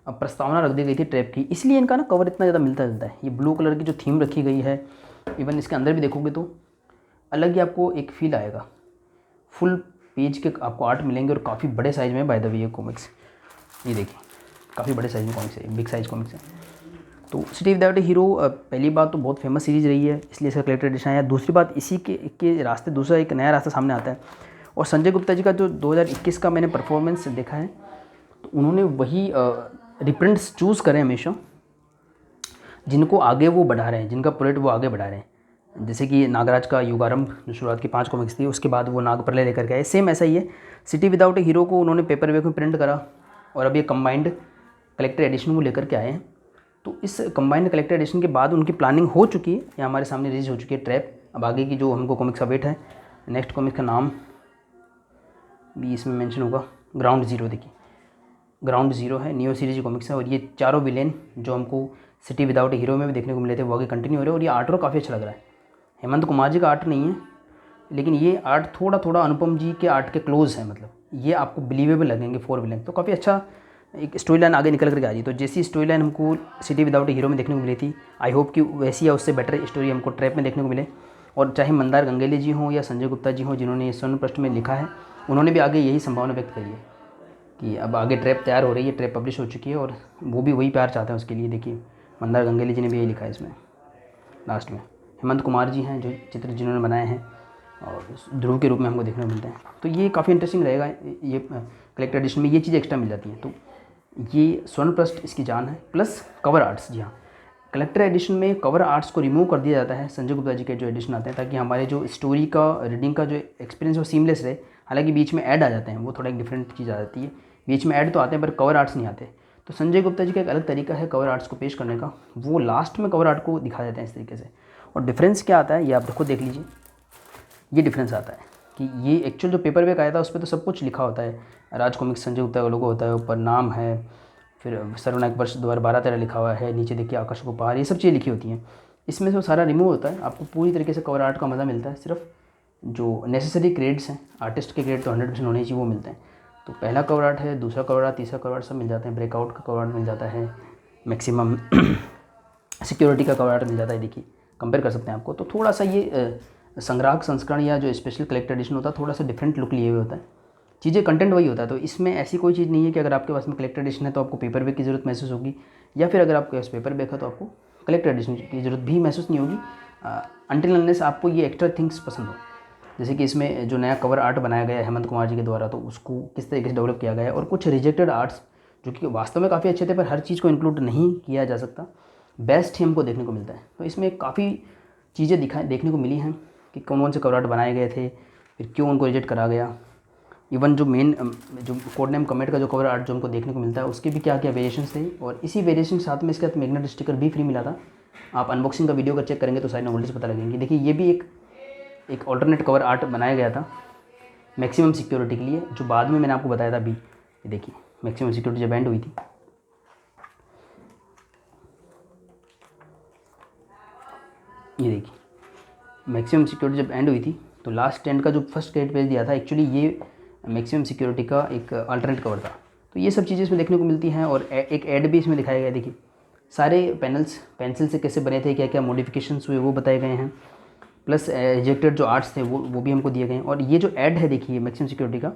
प्रस्तावना रख दी गई थी ट्रैप की, इसलिए इनका ना कवर इतना ज़्यादा मिलता जुलता है। ये ब्लू कलर की जो थीम रखी गई है, इवन इसके अंदर भी देखोगे तो अलग ही आपको एक फील आएगा। फुल पेज के आपको आर्ट मिलेंगे और काफ़ी बड़े साइज़ में, बाय द वे ये कॉमिक्स, ये देखिए काफ़ी बड़े साइज़ में कॉमिक्स है, बिग साइज़ कॉमिक्स है। तो सिटी विदाउट ए हीरो पहली बात तो बहुत फेमस सीरीज़ रही है, इसलिए इसका कलेक्टर एडिशन आया। दूसरी बात इसी के रास्ते दूसरा एक नया रास्ता सामने आता है। और संजय गुप्ता जी का जो 2021 का मैंने परफॉर्मेंस देखा है, तो उन्होंने वही रिप्रिंट्स चूज़ करें हमेशा जिनको आगे वो बढ़ा रहे हैं, जिनका प्रोजेक्ट वो आगे बढ़ा रहे हैं। जैसे कि नागराज का युगारंभ जो शुरुआत की 5 कॉमिक्स थी, उसके बाद वो नाग प्रलय लेकर के आए। सेम ऐसा ही है, सिटी विदाउट ए हीरो को उन्होंने पेपर वेक में प्रिंट करा और अब ये कंबाइंड कलेक्टर एडिशन को लेकर के आए हैं। तो इस कंबाइंड कलेक्टर एडिशन के बाद उनकी प्लानिंग हो चुकी है, या हमारे सामने रिलीज हो चुकी है ट्रैप। अब आगे की जो हमको कॉमिक्स का वेट है, नेक्स्ट कॉमिक्स का नाम भी इसमें मेंशन होगा, ग्राउंड ज़ीरो। देखिए ग्राउंड ज़ीरो है, न्यू सीरीज कॉमिक्स है, और ये चारों विलेन जो हमको सिटी विदाउट ए हीरो में भी देखने को मिले थे वो आगे कंटिन्यू हो रहे हैं। और ये आर्ट काफ़ी अच्छा लग रहा है। हेमंत कुमार जी का आर्ट नहीं है, लेकिन ये आर्ट थोड़ा थोड़ा अनुपम जी के आर्ट के क्लोज है, मतलब ये आपको बिलीवेबल लगेंगे 4 विलेन। तो काफ़ी अच्छा एक स्टोरी लाइन आगे निकल करके आ रही। तो जैसी स्टोरी लाइन हमको सिटी विदाउट ए हीरो में देखने को मिली थी, आई होप कि वैसी या उससे बेटर स्टोरी हमको ट्रैप में देखने को मिले। और चाहे मंदार गंगेली जी हों या संजय गुप्ता जी हों जिन्होंने स्वर्ण पृष्ठ में लिखा है, उन्होंने भी आगे यही संभावना व्यक्त करी है कि अब आगे ट्रैप तैयार हो रही है, ट्रैप पब्लिश हो चुकी है और वो भी वही प्यार चाहते हैं उसके लिए। देखिए मंदार गंगेली जी ने भी यही लिखा है इसमें लास्ट में। हेमंत कुमार जी हैं जो चित्र जिन्होंने बनाए हैं और ध्रुव के रूप में हमको देखने को मिलते हैं। तो ये काफ़ी इंटरेस्टिंग रहेगा। ये कलेक्टर एडिशन में ये चीज़ एक्स्ट्रा मिल जाती है। तो ये स्वर्ण पृष्ठ इसकी जान है, प्लस कवर आर्ट्स। जी हाँ, कलेक्टर एडिशन में कवर आर्ट्स को रिमूव कर दिया जाता है संजय गुप्ता जी के जो एडिशन आते हैं, ताकि हमारे जो स्टोरी का रीडिंग का जो एक्सपीरियंस है वो सीमलेस रहे। हालांकि बीच में ऐड आ जाते हैं, वो थोड़ा एक डिफरेंट चीज़ आ जाती है, बीच में ऐड तो आते हैं पर कवर आर्ट्स नहीं आते। तो संजय गुप्ता जी का एक अलग तरीका है कवर आर्ट्स को पेश करने का, वो लास्ट में कवर आर्ट को दिखा देते हैं इस तरीके से। और डिफरेंस क्या आता है ये आप खुद देख लीजिए। ये डिफरेंस आता है कि ये एक्चुअल जो पेपर बैक आया था उस पर तो सब कुछ लिखा होता है, राज कॉमिक्स संजय गुप्ता का लोगो होता है, ऊपर नाम है, फिर सर्वनायक वर्ष 2012-13 लिखा हुआ है, नीचे देखिए आकाश को उपहार, ये सब चीज़ें लिखी होती हैं। इसमें से वो सारा रिमूव होता है, आपको पूरी तरीके से कवर आर्ट का मज़ा मिलता है। सिर्फ जो नेसेसरी क्रेडिट्स हैं, आर्टिस्ट के क्रेडिट तो 100% होने चाहिए, वो मिलते हैं। तो पहला कवर आर्ट है, दूसरा कवर आर्ट, तीसरा कवर आर्ट सब मिल जाते हैं। ब्रेकआउट का कवर आर्ट मिल जाता है, मैक्सिमम सिक्योरिटी का कवर आर्ट मिल जाता है। देखिए कंपेयर कर सकते हैं आपको। तो थोड़ा सा ये संग्राहक संस्करण या जो स्पेशल कलेक्टर एडिशन होता है थोड़ा सा डिफरेंट लुक लिए हुए होता है, चीज़ें कंटेंट वही होता है। तो इसमें ऐसी कोई चीज़ नहीं है कि अगर आपके पास में कलेक्टर एडिशन है तो आपको पेपर बैक की ज़रूरत महसूस होगी, या फिर अगर आपके पास पेपर बैक है तो आपको कलेक्टर एडिशन की ज़रूरत भी महसूस नहीं होगी, अनटिल अनलेस आपको ये एक्स्ट्रा थिंग्स पसंद हो। जैसे कि इसमें जो नया कवर आर्ट बनाया गया है हेमंत कुमार जी के द्वारा, तो उसको किस तरीके से डेवलप किया गया है, और कुछ रिजेक्टेड आर्ट्स जो कि वास्तव में काफ़ी अच्छे थे पर हर चीज़ को इंक्लूड नहीं किया जा सकता, बेस्ट ही हमको देखने को मिलता है। तो इसमें काफ़ी चीज़ें देखने को मिली हैं कि कौन कौन से कवर आर्ट बनाए गए थे, फिर क्यों उनको रिजेक्ट करा गया। इवन जो मेन जो कोड नेम कमेट का जो कवर आर्ट जो हमको देखने को मिलता है उसके भी क्या क्या वेरिएशंस थे, और इसी वेरिएशन के साथ में इसके साथ मैग्नेट स्टिकर भी फ्री मिला था। आप अनबॉक्सिंग का वीडियो का चेक करेंगे तो सारी नॉवेल्टीज पता लगेंगी। देखिए ये भी एक ऑल्टरनेट कवर आर्ट बनाया गया था मैक्सिमम सिक्योरिटी के लिए, जो बाद में मैंने आपको बताया था अभी। ये देखिए मैक्सिमम सिक्योरिटी जब एंड हुई थी, ये देखिए मैक्सिमम सिक्योरिटी जब एंड हुई थी तो लास्ट 10 का जो फर्स्ट क्रेडिट पेज दिया था, एक्चुअली ये मैक्सिमम सिक्योरिटी का एक अल्टरनेट कवर था। तो ये सब चीज़ें इसमें देखने को मिलती हैं। और एक ऐड भी इसमें दिखाया गया है। देखिए सारे पैनल्स पेंसिल से कैसे बने थे, क्या क्या मॉडिफिकेशंस हुए वो बताए गए हैं, प्लस रिजेक्टेड जो आर्ट्स थे वो भी हमको दिए गए हैं। और ये जो ऐड है देखिए मैक्सिमम सिक्योरिटी का,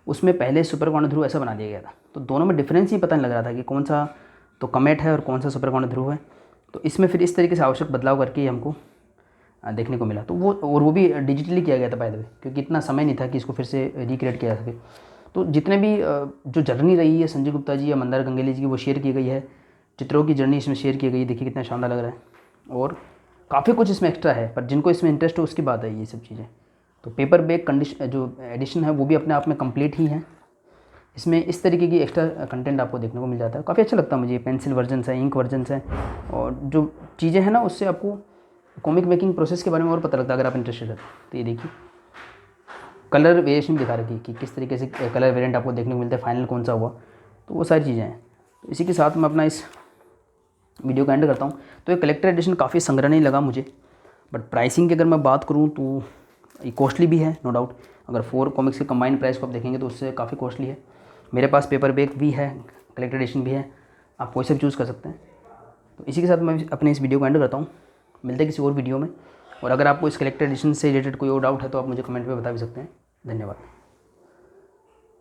उसमें पहले सुपर कॉर्नर थ्रू ऐसा बना दिया गया था। तो दोनों में डिफरेंस ही पता नहीं लग रहा था कि कौन सा तो कमेट है और कौन सा सुपर कॉर्नर थ्रू है। तो इसमें फिर इस तरीके से आवश्यक बदलाव करके ही हमको देखने को मिला। तो वो भी डिजिटली किया गया था बाय द वे, क्योंकि इतना समय नहीं था कि इसको फिर से रिक्रिएट किया जा सके। तो जितने भी जो जर्नी रही है संजय गुप्ता जी या मंदार गंगेली जी की, वो शेयर की गई है। चित्रों की जर्नी इसमें शेयर की गई है। देखिए कितना शानदार लग रहा है। और काफ़ी कुछ इसमें एक्स्ट्रा है, पर जिनको इसमें इंटरेस्ट हो उसकी बात है ये सब चीज़ें। तो पेपर बैग कंडीशन जो एडिशन है वो भी अपने आप में कंप्लीट ही है। इसमें इस तरीके की एक्स्ट्रा कंटेंट आपको देखने को मिल जाता है। काफ़ी अच्छा लगता है मुझे। पेंसिल वर्जन्स है, इंक वर्जन्स हैं, और जो चीज़ें हैं ना उससे आपको कॉमिक मेकिंग प्रोसेस के बारे में और पता लगता है अगर आप इंटरेस्टेड है। तो ये देखिए कलर वेरिएशन दिखा रखी कि किस तरीके से कलर वेरिएंट आपको देखने को मिलता है, फाइनल कौन सा हुआ। तो वो सारी चीज़ें हैं। तो इसी के साथ मैं अपना इस वीडियो का एंड करता हूँ। तो ये कलेक्टर एडिशन काफ़ी संग्रहणीय लगा मुझे, बट प्राइसिंग की अगर मैं बात करूँ तो ये कॉस्टली भी है नो डाउट। अगर 4 कॉमिक्स के कंबाइंड प्राइस को आप देखेंगे तो उससे काफ़ी कॉस्टली है। मेरे पास पेपर बैग भी है, कलेक्टर एडिशन भी है, आप कोई सा चूज़ कर सकते हैं। तो इसी के साथ मैं अपने इस वीडियो को एंड करता हूँ। मिलते हैं किसी और वीडियो में। और अगर आपको इस कलेक्टर एडिशन से रिलेटेड कोई और डाउट है तो आप मुझे कमेंट में बता भी सकते हैं। धन्यवाद।